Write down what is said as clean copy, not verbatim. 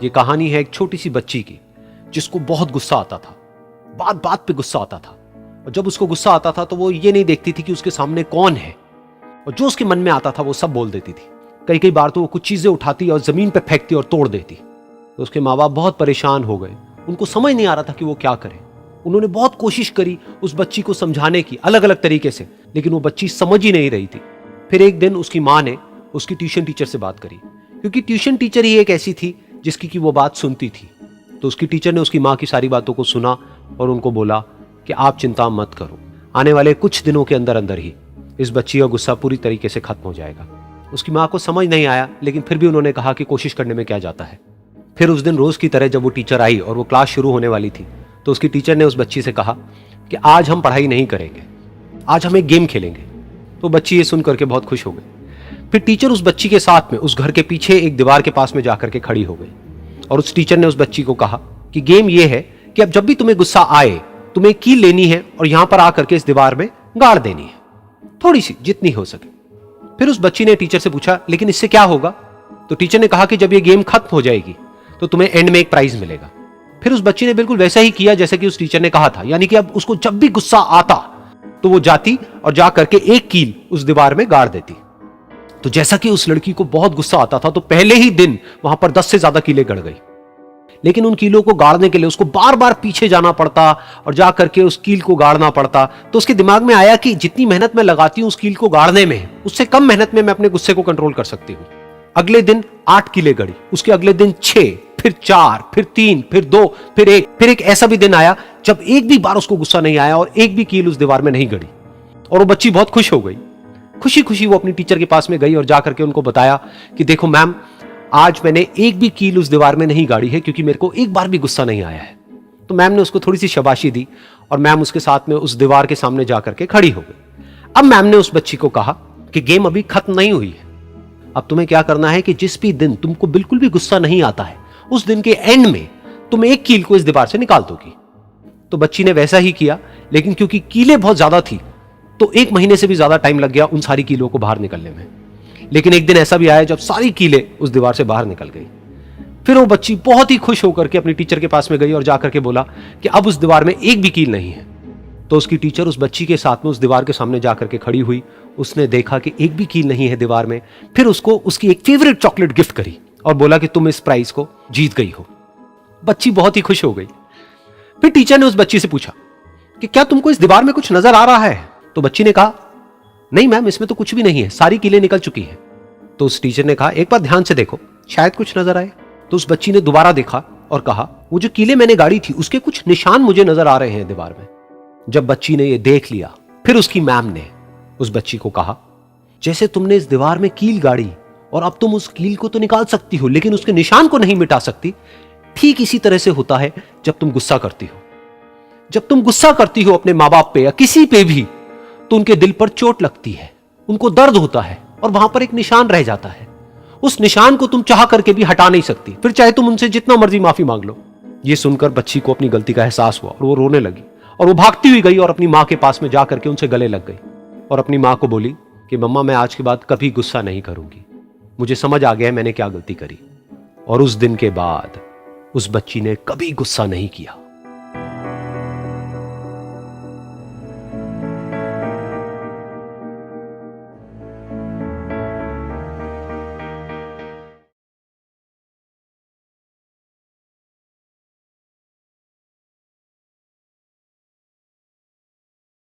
ये कहानी है एक छोटी सी बच्ची की जिसको बहुत गुस्सा आता था, बात बात पे गुस्सा आता था। और जब उसको गुस्सा आता था तो वो ये नहीं देखती थी कि उसके सामने कौन है, और जो उसके मन में आता था वो सब बोल देती थी। कई कई बार तो वो कुछ चीजें उठाती और जमीन पे फेंकती और तोड़ देती। तो उसके माँ बाप बहुत परेशान हो गए, उनको समझ नहीं आ रहा था कि वो क्या करे। उन्होंने बहुत कोशिश करी उस बच्ची को समझाने की अलग अलग तरीके से, लेकिन वो बच्ची समझ ही नहीं रही थी। फिर एक दिन उसकी माँ ने उसकी ट्यूशन टीचर से बात करी, क्योंकि ट्यूशन टीचर ही एक ऐसी थी जिसकी कि वो बात सुनती थी। तो उसकी टीचर ने उसकी माँ की सारी बातों को सुना और उनको बोला कि आप चिंता मत करो, आने वाले कुछ दिनों के अंदर अंदर ही इस बच्ची का गुस्सा पूरी तरीके से खत्म हो जाएगा। उसकी माँ को समझ नहीं आया, लेकिन फिर भी उन्होंने कहा कि कोशिश करने में क्या जाता है। फिर उस दिन रोज की तरह जब वो टीचर आई और वो क्लास शुरू होने वाली थी, तो उसकी टीचर ने उस बच्ची से कहा कि आज हम पढ़ाई नहीं करेंगे, आज हम एक गेम खेलेंगे। तो बच्ची ये सुन करके बहुत खुश हो गई। फिर टीचर उस बच्ची के साथ में उस घर के पीछे एक दीवार के पास में जाकर के खड़ी हो गई, और उस टीचर ने उस बच्ची को कहा कि गेम ये है कि अब जब भी तुम्हें गुस्सा आए, तुम्हें कील लेनी है और यहां पर आकर के इस दीवार में गाड़ देनी है, थोड़ी सी, जितनी हो सके। फिर उस बच्ची ने टीचर से पूछा, लेकिन इससे क्या होगा? तो टीचर ने कहा कि जब ये गेम खत्म हो जाएगी तो तुम्हें एंड में एक प्राइज मिलेगा। फिर उस बच्ची ने बिल्कुल वैसा ही किया जैसे कि उस टीचर ने कहा था, यानी कि अब उसको जब भी गुस्सा आता तो वो जाती और जा करके एक कील उस दीवार में गाड़ देती। तो जैसा कि उस लड़की को बहुत गुस्सा आता था, तो पहले ही दिन वहां पर 10 से ज्यादा कीलें गड़ गई। लेकिन उन कीलों को गाड़ने के लिए उसको बार बार पीछे जाना पड़ता और जा करके उस कील को गाड़ना पड़ता। तो उसके दिमाग में आया कि जितनी मेहनत मैं लगाती हूं उस कील को गाड़ने में, उससे कम मेहनत में मैं अपने गुस्से को कंट्रोल कर सकती हूं। अगले दिन 8 कीलें गड़ी, उसके अगले दिन 6, फिर 4, फिर 3, फिर 2, फिर 1। फिर एक ऐसा भी दिन आया जब एक भी बार उसको गुस्सा नहीं आया और एक भी कील उस दीवार में नहीं गड़ी, और वो बच्ची बहुत खुश हो गई। खुशी खुशी वो अपनी टीचर के पास में गई और जाकर के उनको बताया कि देखो मैम, आज मैंने एक भी कील उस दीवार में नहीं गाड़ी है, क्योंकि मेरे को एक बार भी गुस्सा नहीं आया है। तो मैम ने उसको थोड़ी सी शाबाशी दी और मैम उसके साथ में उस दीवार के सामने जाकर के खड़ी हो गई। अब मैम ने उस बच्ची को कहा कि गेम अभी खत्म नहीं हुई है, अब तुम्हें क्या करना है कि जिस भी दिन तुमको बिल्कुल भी गुस्सा नहीं आता है, उस दिन के एंड में तुम एक कील को इस दीवार से निकाल दोगी। तो बच्ची ने वैसा ही किया, लेकिन क्योंकि कीलें बहुत ज्यादा थी तो 1 महीने से भी ज्यादा टाइम लग गया उन सारी कीलों को बाहर निकलने में। लेकिन एक दिन ऐसा भी आया जब सारी कीलें उस दीवार से बाहर निकल गई। फिर वो बच्ची बहुत ही खुश होकर के अपनी टीचर के पास में गई और जाकर के बोला कि अब उस दीवार में एक भी कील नहीं है। तो उसकी टीचर उस बच्ची के साथ में उस दीवार के सामने जाकर के खड़ी हुई। उसने देखा कि एक भी कील नहीं है दीवार में। फिर उसको उसकी एक फेवरेट चॉकलेट गिफ्ट करी और बोला कि तुम इस प्राइज को जीत गई हो। बच्ची बहुत ही खुश हो गई। फिर टीचर ने उस बच्ची से पूछा कि क्या तुमको इस दीवार में कुछ नजर आ रहा है? तो बच्ची ने कहा, नहीं मैम, इसमें तो कुछ भी नहीं है, सारी कीलें निकल चुकी हैं। तो उस टीचर ने कहा, एक बार ध्यान से देखो, शायद कुछ नजर आए। तो उस बच्ची ने दोबारा देखा और कहा, वो जो कीलें मैंने गाड़ी थी उसके कुछ निशान मुझे नजर आ रहे हैं दीवार में। जब बच्ची ने ये देख लिया, फिर उसकी मैम ने उस बच्ची को कहा, जैसे तुमने इस दीवार में कील गाड़ी और अब तुम उस कील को तो निकाल सकती हो लेकिन उसके निशान को नहीं मिटा सकती, ठीक इसी तरह से होता है जब तुम गुस्सा करती हो। जब तुम गुस्सा करती हो अपने माँ बाप पे या किसी पे भी, तो उनके दिल पर चोट लगती है, उनको दर्द होता है और वहां पर एक निशान रह जाता है। उस निशान को तुम चाह करके भी हटा नहीं सकती, फिर चाहे तुम उनसे जितना मर्जी माफी मांग लो। ये सुनकर बच्ची को अपनी गलती का एहसास हुआ और वो रोने लगी और वो भागती हुई गई और अपनी माँ के पास में जाकर के उनसे गले लग गई और अपनी माँ को बोली कि मम्मा, मैं आज के बाद कभी गुस्सा नहीं करूंगी, मुझे समझ आ गया है मैंने क्या गलती करी। और उस दिन के बाद उस बच्ची ने कभी गुस्सा नहीं किया।